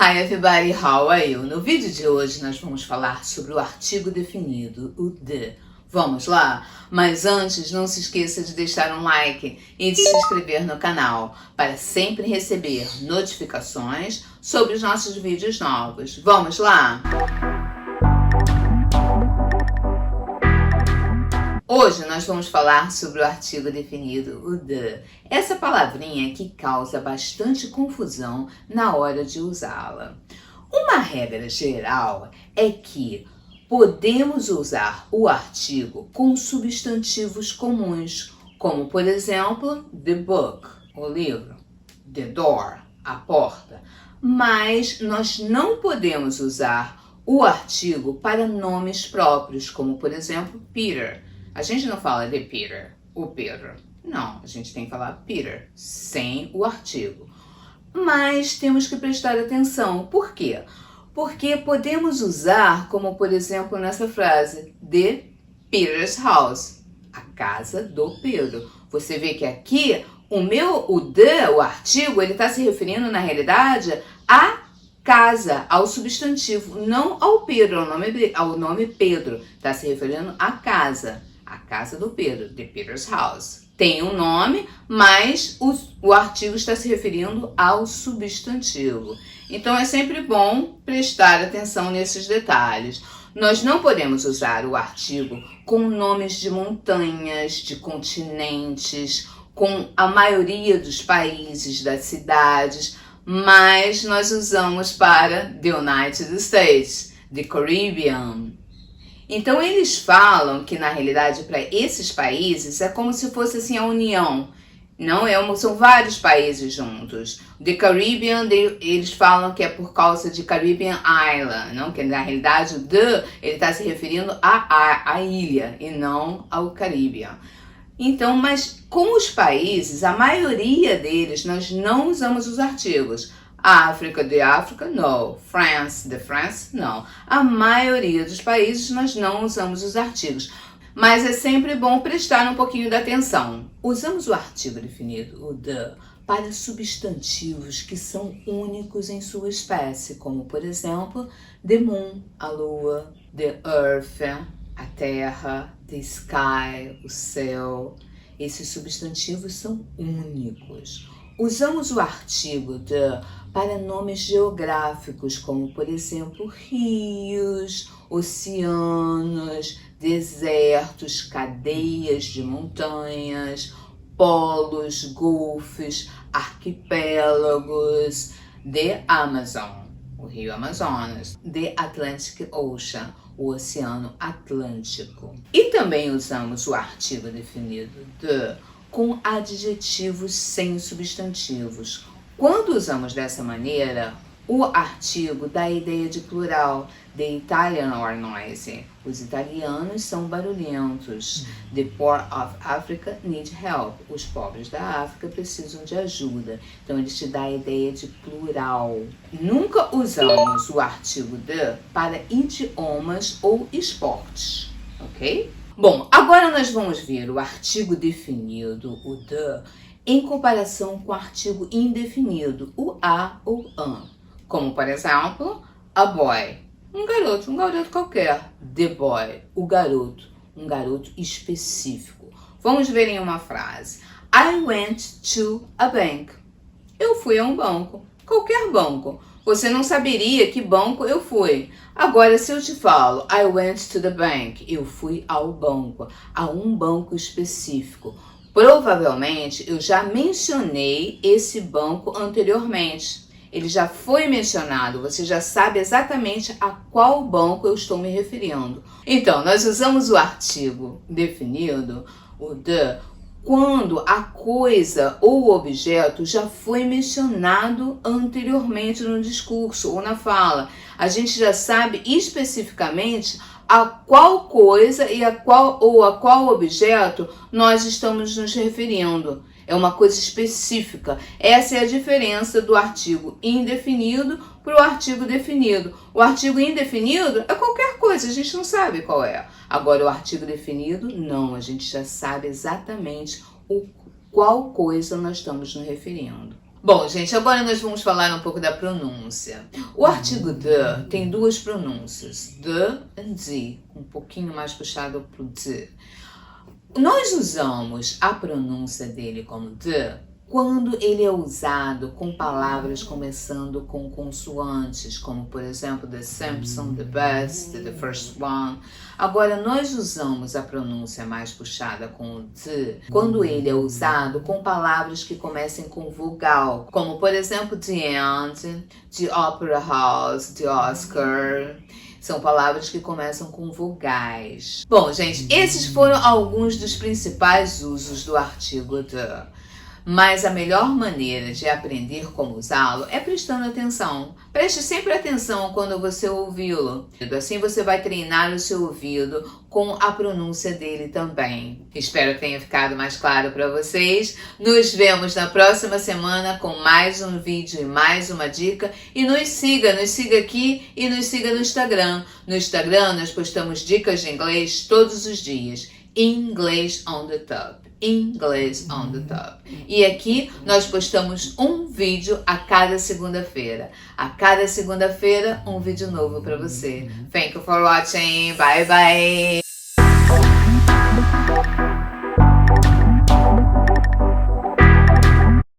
Hi everybody, how are you? No vídeo de hoje nós vamos falar sobre o artigo definido, o the. Vamos lá? Mas antes, não se esqueça de deixar um like e de se inscrever no canal para sempre receber notificações sobre os nossos vídeos novos. Vamos lá? Hoje nós vamos falar sobre o artigo definido, o the. Essa palavrinha que causa bastante confusão na hora de usá-la. Uma regra geral é que podemos usar o artigo com substantivos comuns, como por exemplo, the book, o livro, the door, a porta. Mas nós não podemos usar o artigo para nomes próprios, como por exemplo, Peter. A gente não fala de Peter, o Pedro. Não, a gente tem que falar Peter, sem o artigo. Mas temos que prestar atenção. Por quê? Porque podemos usar, como por exemplo nessa frase, the Peter's house, a casa do Pedro. Você vê que aqui, o artigo, ele está se referindo na realidade à casa, ao substantivo, não ao Pedro, ao nome Pedro. Está se referindo à casa. A casa do Pedro, the Peter's house. Tem um nome, mas o artigo está se referindo ao substantivo. Então é sempre bom prestar atenção nesses detalhes. Nós não podemos usar o artigo com nomes de montanhas, de continentes, com a maioria dos países, das cidades, mas nós usamos para the United States, the Caribbean. Então eles falam que na realidade para esses países é como se fosse assim a união, não é? São vários países juntos. The Caribbean, eles falam que é por causa de Caribbean Island, não? Que na realidade ele está se referindo à ilha e não ao Caribbean. Então, mas com os países, a maioria deles nós não usamos os artigos. África, de África, não. France, de France, não. A maioria dos países nós não usamos os artigos. Mas é sempre bom prestar um pouquinho de atenção. Usamos o artigo definido, o the, para substantivos que são únicos em sua espécie, como por exemplo, the moon, a lua, the earth, a terra, the sky, o céu. Esses substantivos são únicos. Usamos o artigo the para nomes geográficos, como por exemplo rios, oceanos, desertos, cadeias de montanhas, polos, golfos, arquipélagos, the Amazon, o rio Amazonas, the Atlantic Ocean, o Oceano Atlântico. E também usamos o artigo definido the com adjetivos sem substantivos. Quando usamos dessa maneira, o artigo dá a ideia de plural. The Italians are noisy. Os italianos são barulhentos. The poor of Africa need help. Os pobres da África precisam de ajuda. Então, ele te dá a ideia de plural. Nunca usamos o artigo the para idiomas ou esportes, ok? Bom, agora nós vamos ver o artigo definido, o the, em comparação com o artigo indefinido, o a ou an. Como, por exemplo, a boy, um garoto qualquer. The boy, o garoto, um garoto específico. Vamos ver em uma frase. I went to a bank. Eu fui a um banco, qualquer banco. Você não saberia que banco eu fui. Agora, se eu te falo, I went to the bank, eu fui ao banco, a um banco específico. Provavelmente, eu já mencionei esse banco anteriormente. Ele já foi mencionado, você já sabe exatamente a qual banco eu estou me referindo. Então, nós usamos o artigo definido, o the, quando a coisa ou o objeto já foi mencionado anteriormente no discurso ou na fala. A gente já sabe especificamente a qual coisa e a qual objeto nós estamos nos referindo. É uma coisa específica. Essa é a diferença do artigo indefinido para o artigo definido. O artigo indefinido é qualquer coisa, a gente não sabe qual é. Agora, o artigo definido, não, a gente já sabe exatamente qual coisa nós estamos nos referindo. Bom, gente, agora nós vamos falar um pouco da pronúncia. O artigo the tem duas pronúncias, the e the, um pouquinho mais puxado pro the. Nós usamos a pronúncia dele como the quando ele é usado com palavras começando com consoantes, como por exemplo the Simpson, the best, the first one. Agora nós usamos a pronúncia mais puxada com o the quando ele é usado com palavras que comecem com vogal, como por exemplo the end, the opera house, the Oscar. São palavras que começam com vogais. Bom, gente, esses foram alguns dos principais usos do artigo the. Mas a melhor maneira de aprender como usá-lo é prestando atenção. Preste sempre atenção quando você ouvi-lo. Assim você vai treinar o seu ouvido com a pronúncia dele também. Espero que tenha ficado mais claro para vocês. Nos vemos na próxima semana com mais um vídeo e mais uma dica. E nos siga aqui e nos siga no Instagram. No Instagram nós postamos dicas de inglês todos os dias. English on the top. English on the top. E aqui nós postamos um vídeo a cada segunda-feira. A cada segunda-feira, um vídeo novo para você. Thank you for watching. Bye, bye.